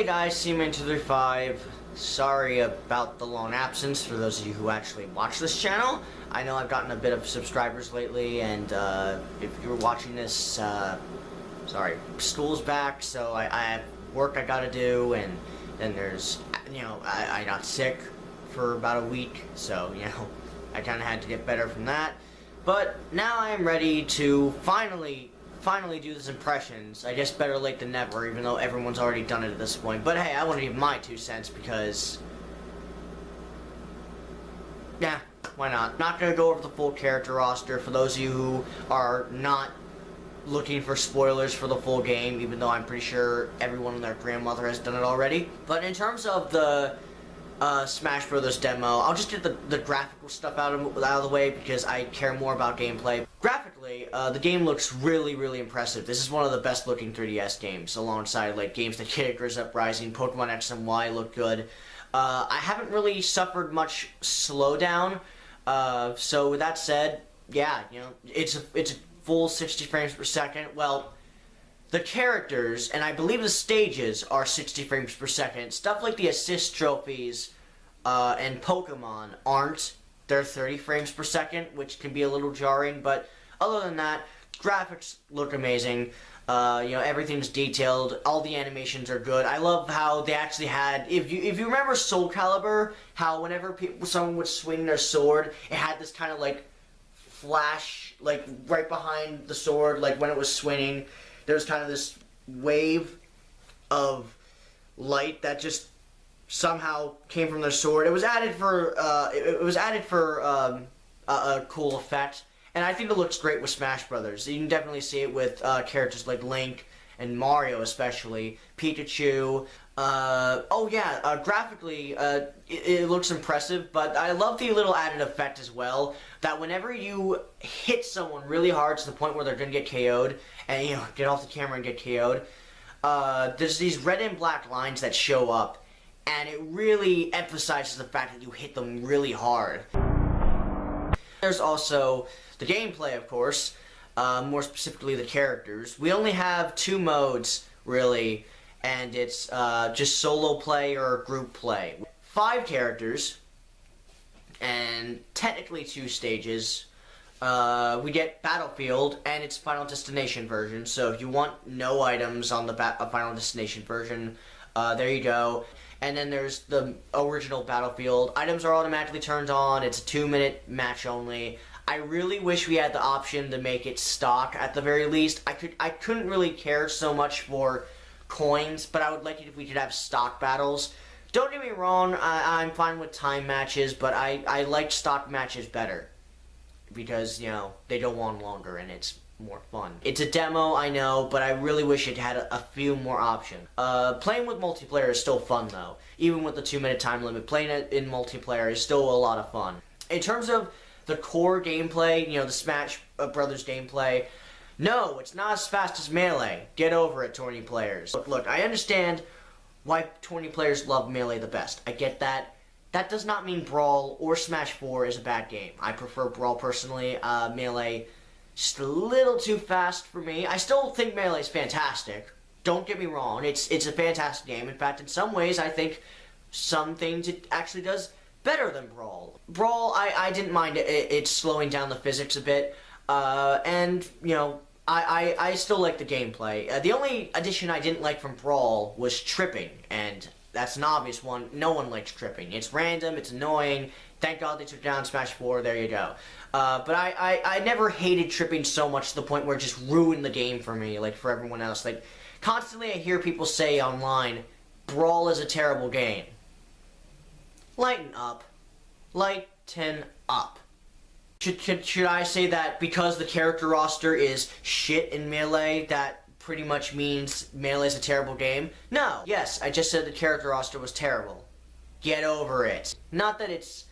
guys, Seaman235. Sorry about the long absence for those of you who actually watch this channel. I know I've gotten a bit of subscribers lately, and if you were watching this, sorry, school's back, so I have work I gotta do, and then there's, I got sick for about a week, so, I kinda had to get better from that. But now I am ready to finally do this impressions. I guess better late than never, even though everyone's already done it at this point. But hey, I want to give my 2 cents because, yeah, why not? Not gonna go over the full character roster for those of you who are not looking for spoilers for the full game, even though I'm pretty sure everyone and their grandmother has done it already. But in terms of the Smash Brothers demo, I'll just get the graphical stuff out of the way because I care more about gameplay. Graphically, the game looks really impressive. This is one of the best looking 3DS games, alongside like games like Kid Icarus Uprising, Pokemon X and Y look good. I haven't really suffered much slowdown, so with that said, yeah, it's a full 60 frames per second. Well, the characters, and I believe the stages, are 60 frames per second. Stuff like the assist trophies and Pokemon aren't. They're 30 frames per second, which can be a little jarring, but other than that, graphics look amazing. Everything's detailed. All the animations are good. I love how they actually had, if you remember Soul Calibur, how whenever someone would swing their sword, it had this kind of like flash, like right behind the sword, like when it was swinging. There was kind of this wave of light that just somehow came from their sword. It was added for a cool effect, and I think it looks great with Smash Brothers. You can definitely see it with characters like Link and Mario, especially Pikachu. Graphically, it looks impressive, but I love the little added effect as well, that whenever you hit someone really hard to the point where they're gonna get KO'd, and get off the camera and get KO'd, there's these red and black lines that show up, and it really emphasizes the fact that you hit them really hard. There's also the gameplay, of course, more specifically the characters. We only have 2 modes, really, and it's just solo play or group play. 5 characters, and technically 2 stages. We get Battlefield, and it's Final Destination version, so if you want no items on the Final Destination version, there you go. And then there's the original Battlefield. Items are automatically turned on. It's a 2-minute match only. I really wish we had the option to make it stock at the very least. I couldn't really care so much for coins, but I would like it if we could have stock battles. Don't get me wrong, I'm fine with time matches, but I like stock matches better because, they go on longer and it's more fun. It's a demo, I know, but I really wish it had a few more options. Playing with multiplayer is still fun, though. Even with the 2-minute time limit, playing it in multiplayer is still a lot of fun. In terms of the core gameplay, the Smash Brothers gameplay, no, it's not as fast as Melee. Get over it, 20 players. Look, I understand why 20 players love Melee the best. I get that. That does not mean Brawl or Smash 4 is a bad game. I prefer Brawl personally. Melee, just a little too fast for me. I still think Melee is fantastic. Don't get me wrong. It's a fantastic game. In fact, in some ways, I think some things it actually does better than Brawl. Brawl, I didn't mind it slowing down the physics a bit. And, I still like the gameplay. The only addition I didn't like from Brawl was tripping, and that's an obvious one. No one likes tripping. It's random, it's annoying. Thank God they took down Smash 4, there you go. But I never hated tripping so much to the point where it just ruined the game for me, like for everyone else. Like, constantly I hear people say online, Brawl is a terrible game. Lighten up. Lighten up. Should I say that because the character roster is shit in Melee, that pretty much means Melee's a terrible game? No. Yes, I just said the character roster was terrible. Get over it. Not that it's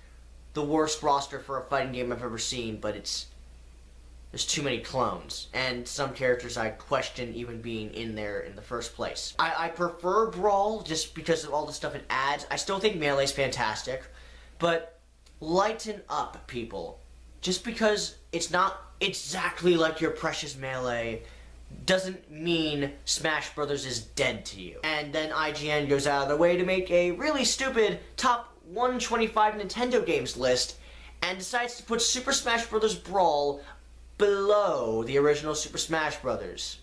the worst roster for a fighting game I've ever seen, but there's too many clones, and some characters I question even being in there in the first place. I prefer Brawl just because of all the stuff it adds. I still think Melee's fantastic, but lighten up, people. Just because it's not exactly like your precious Melee doesn't mean Smash Brothers is dead to you. And then IGN goes out of their way to make a really stupid top 125 Nintendo games list and decides to put Super Smash Bros. Brawl below the original Super Smash Bros.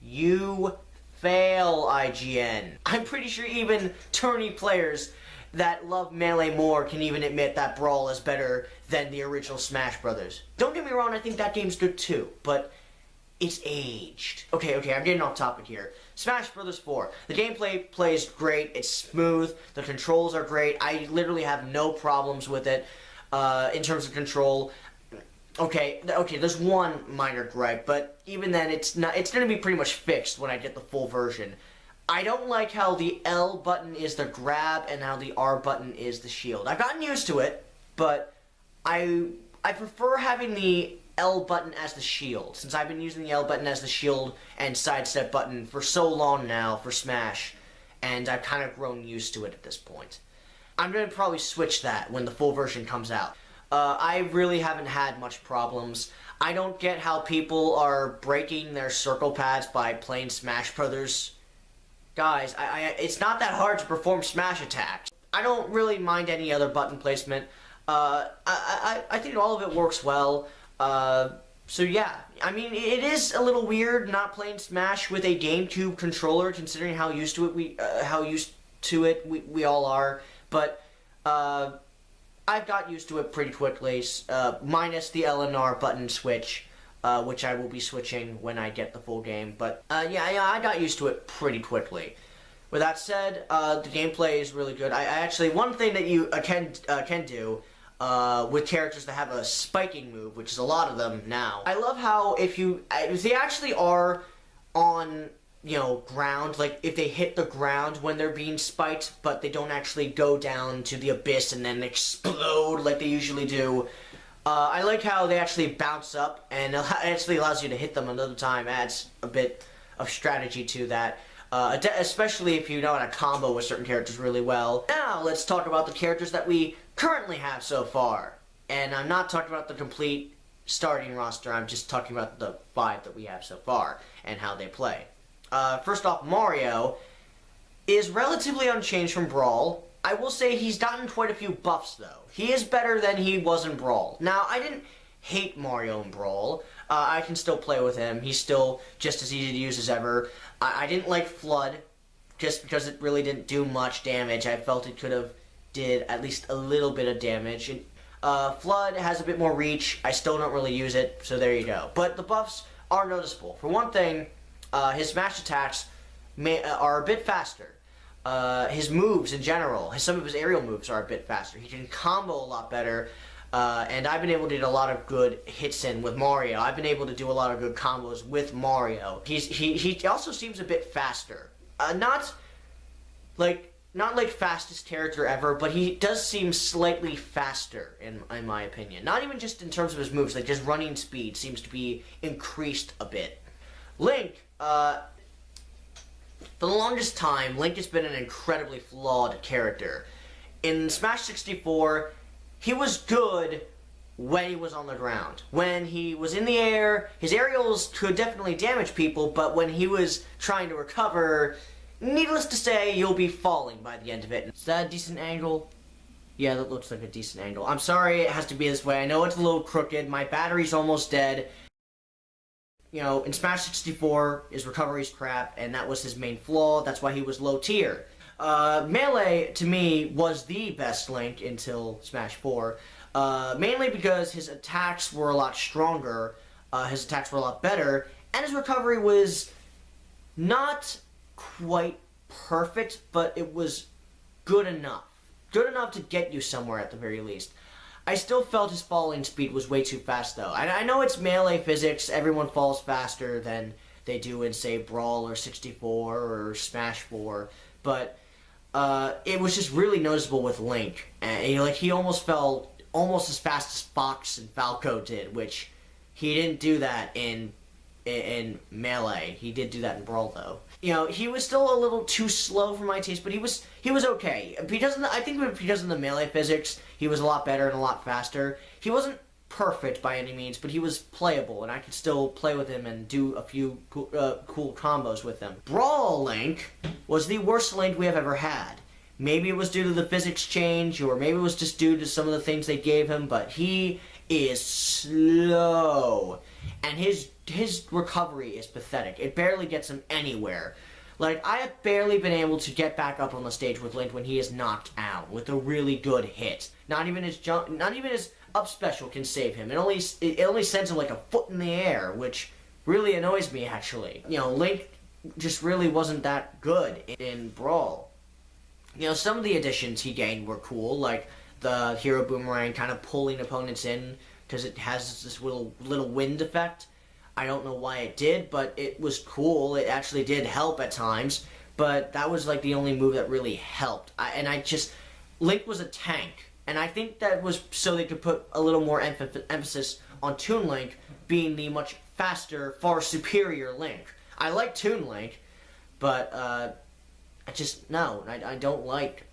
You fail, IGN. I'm pretty sure even tourney players that love Melee more can even admit that Brawl is better than the original Smash Brothers. Don't get me wrong, I think that game's good too, but it's aged. Okay, I'm getting off topic here. Smash Brothers 4. The gameplay plays great, it's smooth, the controls are great, I literally have no problems with it in terms of control. Okay, there's one minor gripe, but even then it's gonna be pretty much fixed when I get the full version. I don't like how the L button is the grab and how the R button is the shield. I've gotten used to it, but I prefer having the L button as the shield, since I've been using the L button as the shield and sidestep button for so long now for Smash, and I've kind of grown used to it at this point. I'm going to probably switch that when the full version comes out. I really haven't had much problems. I don't get how people are breaking their circle pads by playing Smash Brothers. Guys, it's not that hard to perform smash attacks. I don't really mind any other button placement. I think all of it works well. So yeah, I mean, it is a little weird not playing Smash with a GameCube controller, considering how used to it we all are. But I've got used to it pretty quickly, minus the L and R button switch. Which I will be switching when I get the full game. But yeah, I got used to it pretty quickly. With that said, the gameplay is really good. I actually, one thing that you can do with characters that have a spiking move, which is a lot of them now. I love how if they actually are on, you know, ground, like if they hit the ground when they're being spiked, but they don't actually go down to the abyss and then explode like they usually do. I like how they actually bounce up, and it actually allows you to hit them another time. Adds a bit of strategy to that, especially if you know how to combo with certain characters really well. Now, let's talk about the characters that we currently have so far. And I'm not talking about the complete starting roster, I'm just talking about the 5 that we have so far, and how they play. First off, Mario is relatively unchanged from Brawl. I will say he's gotten quite a few buffs, though. He is better than he was in Brawl. Now, I didn't hate Mario in Brawl. I can still play with him. He's still just as easy to use as ever. I didn't like Flood, just because it really didn't do much damage. I felt it could have did at least a little bit of damage. Flood has a bit more reach. I still don't really use it, so there you go. But the buffs are noticeable. For one thing, his smash attacks are a bit faster. His moves in general, some of his aerial moves are a bit faster. He can combo a lot better, and I've been able to get a lot of good hits in with Mario. I've been able to do a lot of good combos with Mario. He also seems a bit faster. Not like fastest character ever, but he does seem slightly faster in my opinion. Not even just in terms of his moves, like just running speed seems to be increased a bit. Link, for the longest time, Link has been an incredibly flawed character. In Smash 64, he was good when he was on the ground. When he was in the air, his aerials could definitely damage people, but when he was trying to recover, needless to say, you'll be falling by the end of it. Is that a decent angle? Yeah, that looks like a decent angle. I'm sorry it has to be this way. I know it's a little crooked. My battery's almost dead. You know, in Smash 64, his recovery's crap, and that was his main flaw. That's why he was low tier. Melee, to me, was the best Link until Smash 4. Mainly because his attacks were a lot stronger, his attacks were a lot better, and his recovery was not quite perfect, but it was good enough. Good enough to get you somewhere at the very least. I still felt his falling speed was way too fast, though. I know it's Melee physics, everyone falls faster than they do in, say, Brawl or 64 or Smash 4, but it was just really noticeable with Link. And, you know, like, he almost fell almost as fast as Fox and Falco did, which he didn't do that in Melee. He did do that in Brawl, though. You know, he was still a little too slow for my taste, but he was okay. I think because of the Melee physics, he was a lot better and a lot faster. He wasn't perfect by any means, but he was playable, and I could still play with him and do a few cool combos with him. Brawl Link was the worst Link we have ever had. Maybe it was due to the physics change, or maybe it was just due to some of the things they gave him, but he is slow. And his recovery is pathetic. It barely gets him anywhere. Like, I have barely been able to get back up on the stage with Link when he is knocked out with a really good hit. Not even his up special can save him. It only sends him like a foot in the air, which really annoys me, actually. You know, Link just really wasn't that good in Brawl. You know, some of the additions he gained were cool, like the Hero Boomerang kind of pulling opponents in because it has this little wind effect. I don't know why it did, but it was cool. It actually did help at times, but that was like the only move that really helped. Link was a tank, and I think that was so they could put a little more emphasis on Toon Link being the much faster, far superior Link. I like Toon Link, but I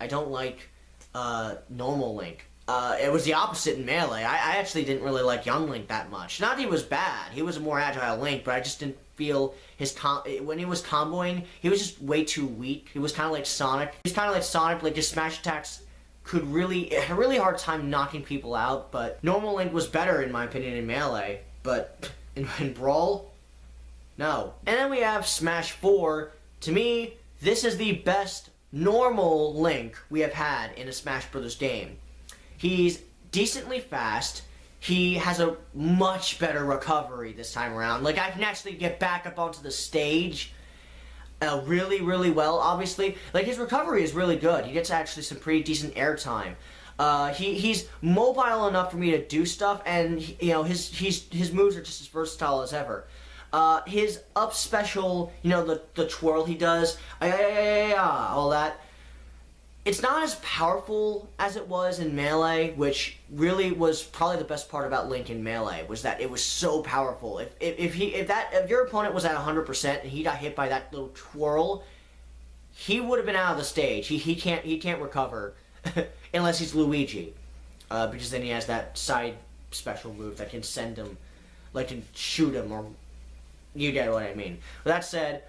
don't like normal Link. It was the opposite in Melee. I actually didn't really like Young Link that much. Not that he was bad. He was a more agile Link, but I just didn't feel when he was comboing, he was just way too weak. He was kind of like Sonic. Like his smash attacks had a really hard time knocking people out, but normal Link was better in my opinion in Melee, but in Brawl, no. And then we have Smash 4. To me, this is the best normal Link we have had in a Smash Bros. Game. He's decently fast. He has a much better recovery this time around. Like, I can actually get back up onto the stage really, really well, obviously. Like, his recovery is really good. He gets actually some pretty decent airtime. He's mobile enough for me to do stuff, and, you know, his moves are just as versatile as ever. His up special, you know, the twirl he does, all that, it's not as powerful as it was in Melee, which really was probably the best part about Link in Melee, was that it was so powerful. If your opponent was at 100% and he got hit by that little twirl, he would have been out of the stage. He can't recover unless he's Luigi, because then he has that side special move that can send him, like, can shoot him, or you get what I mean. With that said,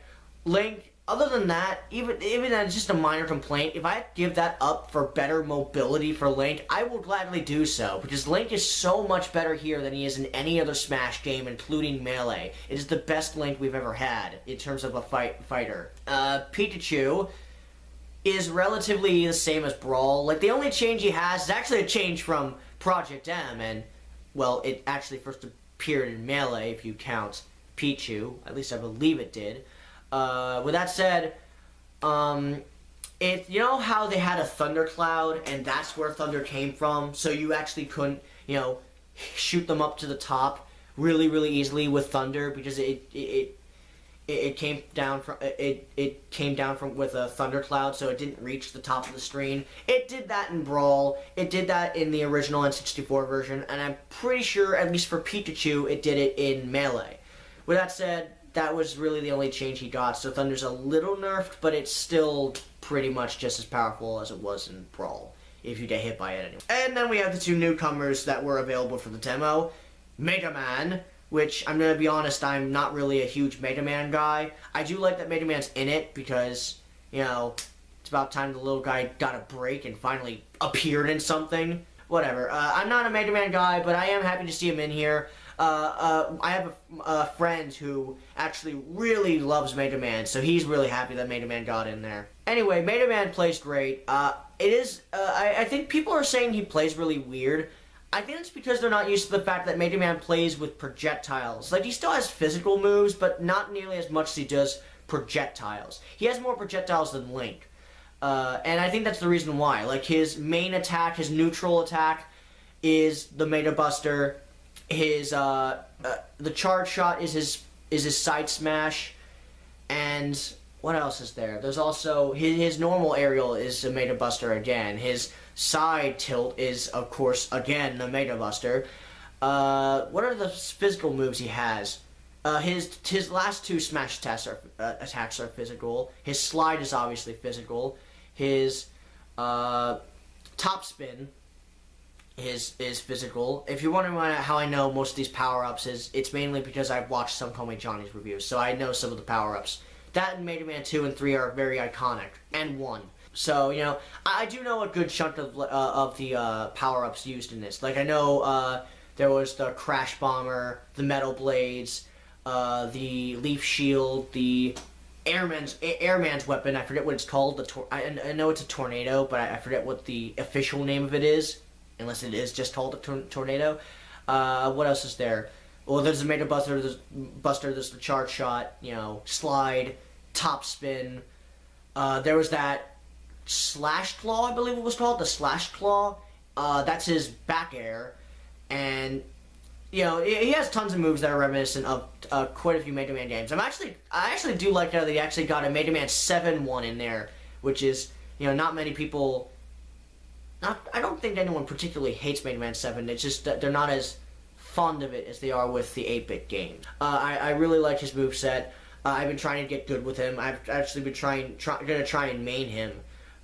Link, other than that, even that's just a minor complaint, if I give that up for better mobility for Link, I will gladly do so, because Link is so much better here than he is in any other Smash game, including Melee. It is the best Link we've ever had in terms of a fighter. Pikachu is relatively the same as Brawl. Like, the only change he has is actually a change from Project M, and, well, it actually first appeared in Melee, if you count Pichu. At least I believe it did. With that said, you know how they had a thundercloud, and that's where thunder came from, so you actually couldn't, you know, shoot them up to the top really, really easily with thunder, because it came down from with a thundercloud, so it didn't reach the top of the screen. It did that in Brawl. It did that in the original N64 version, and I'm pretty sure, at least for Pikachu, it did it in Melee. With that said, that was really the only change he got, so Thunder's a little nerfed, but it's still pretty much just as powerful as it was in Brawl, if you get hit by it anyway. And then we have the two newcomers that were available for the demo. Mega Man, which, I'm gonna be honest, I'm not really a huge Mega Man guy. I do like that Mega Man's in it, because, you know, it's about time the little guy got a break and finally appeared in something. Whatever. I'm not a Mega Man guy, but I am happy to see him in here. I have a friend who actually really loves Mega Man, so he's really happy that Mega Man got in there. Anyway, Mega Man plays great. I think people are saying he plays really weird. I think it's because they're not used to the fact that Mega Man plays with projectiles. Like, he still has physical moves, but not nearly as much as he does projectiles. He has more projectiles than Link. And I think that's the reason why. Like, his main attack, his neutral attack, is the Mega Buster. His the charge shot is his side smash, and what else is there? There's also his normal aerial is the Mega Buster again. His side tilt is, of course, again the Mega Buster. What are the physical moves he has? His last two smash attacks are physical. His slide is obviously physical. His top spin is physical. If you're wondering how I know most of these power-ups, it's mainly because I've watched some Call Me Johnny's reviews, so I know some of the power-ups. That and Mega Man 2 and 3 are very iconic, and 1. So, you know, I do know a good chunk of the power-ups used in this. Like, I know there was the Crash Bomber, the Metal Blades, the Leaf Shield, the Airman's weapon. I forget what it's called. I know it's a tornado, but I forget what the official name of it is, unless it is just called a tornado. What else is there? Well, there's the Mega Buster, there's the Charge Shot, you know, Slide, Top Spin. There was that Slash Claw, I believe it was called, the Slash Claw. That's his back air, and you know he has tons of moves that are reminiscent of quite a few Mega Man games. I actually do like that they actually got a Mega Man 7 one in there, which is, you know, not many people. I don't think anyone particularly hates Mega Man 7. It's just that they're not as fond of it as they are with the 8-bit game. I really like his moveset. I've been trying to get good with him. I've actually been gonna try and main him.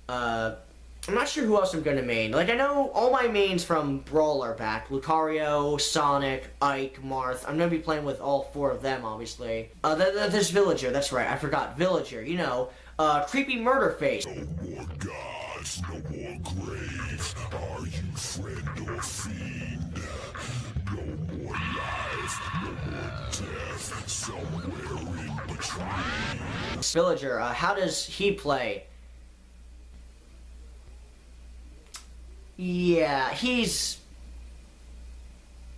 I'm not sure who else I'm gonna main. Like, I know all my mains from Brawl are back. Lucario, Sonic, Ike, Marth. I'm gonna be playing with all 4 of them, obviously. There's Villager, that's right, I forgot. Villager, you know, creepy murder face. No more gods, no more graves. Are you friend or fiend? No more life, no more death. Somewhere in between. Villager, how does he play? Yeah, he's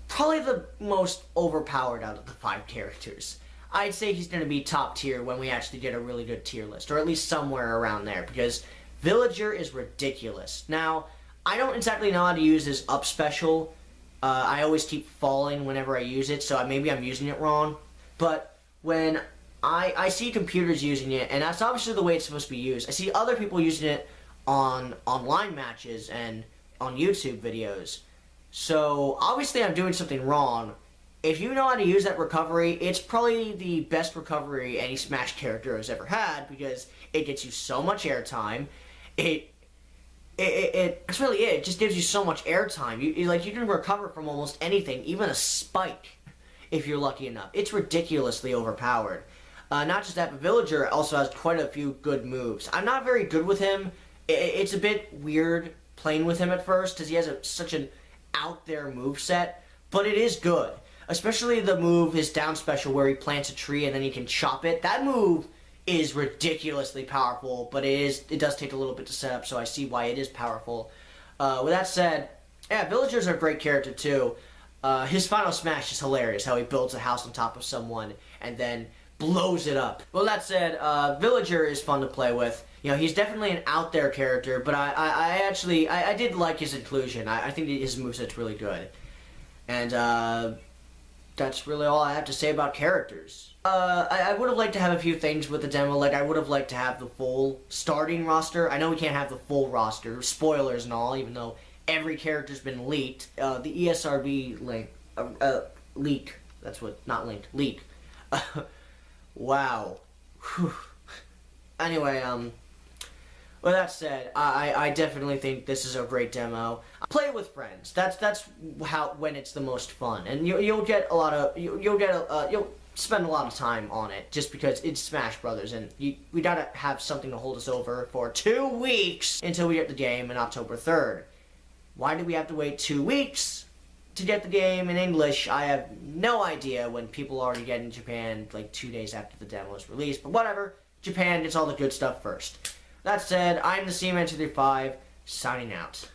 probably the most overpowered out of the 5 characters. I'd say he's going to be top tier when we actually get a really good tier list, or at least somewhere around there, because Villager is ridiculous. Now, I don't exactly know how to use his up special. I always keep falling whenever I use it, so maybe I'm using it wrong. But when I see computers using it, and that's obviously the way it's supposed to be used, I see other people using it on online matches and on YouTube videos. So obviously I'm doing something wrong. If you know how to use that recovery, it's probably the best recovery any Smash character has ever had, because it gets you so much airtime. That's really it. It just gives you so much airtime. You can recover from almost anything, even a spike, if you're lucky enough. It's ridiculously overpowered. Not just that, but Villager also has quite a few good moves. I'm not very good with him. It's a bit weird playing with him at first, because he has such an out-there moveset, but it is good. Especially the move, his down special, where he plants a tree and then he can chop it. That move is ridiculously powerful, but it does take a little bit to set up, so I see why it is powerful. With that said, yeah, Villager's a great character too. His final smash is hilarious, how he builds a house on top of someone and then blows it up. Well, that said, Villager is fun to play with. You know, he's definitely an out there character, but I did like his inclusion. I think his moveset's really good. And that's really all I have to say about characters. I would have liked to have a few things with the demo. Like, I would have liked to have the full starting roster. I know we can't have the full roster, spoilers and all, even though every character's been leaked. The ESRB leak. That's what, not linked, leak. Wow. Whew. Anyway, with that said, I definitely think this is a great demo. Play it with friends. That's when it's the most fun, and you'll get a lot of you'll spend a lot of time on it just because it's Smash Brothers, and we gotta have something to hold us over for 2 weeks until we get the game on October 3rd. Why do we have to wait 2 weeks to get the game in English? I have no idea, when people already get in Japan like 2 days after the demo is released, but whatever. Japan gets all the good stuff first. That said, I'm the Seaman235, signing out.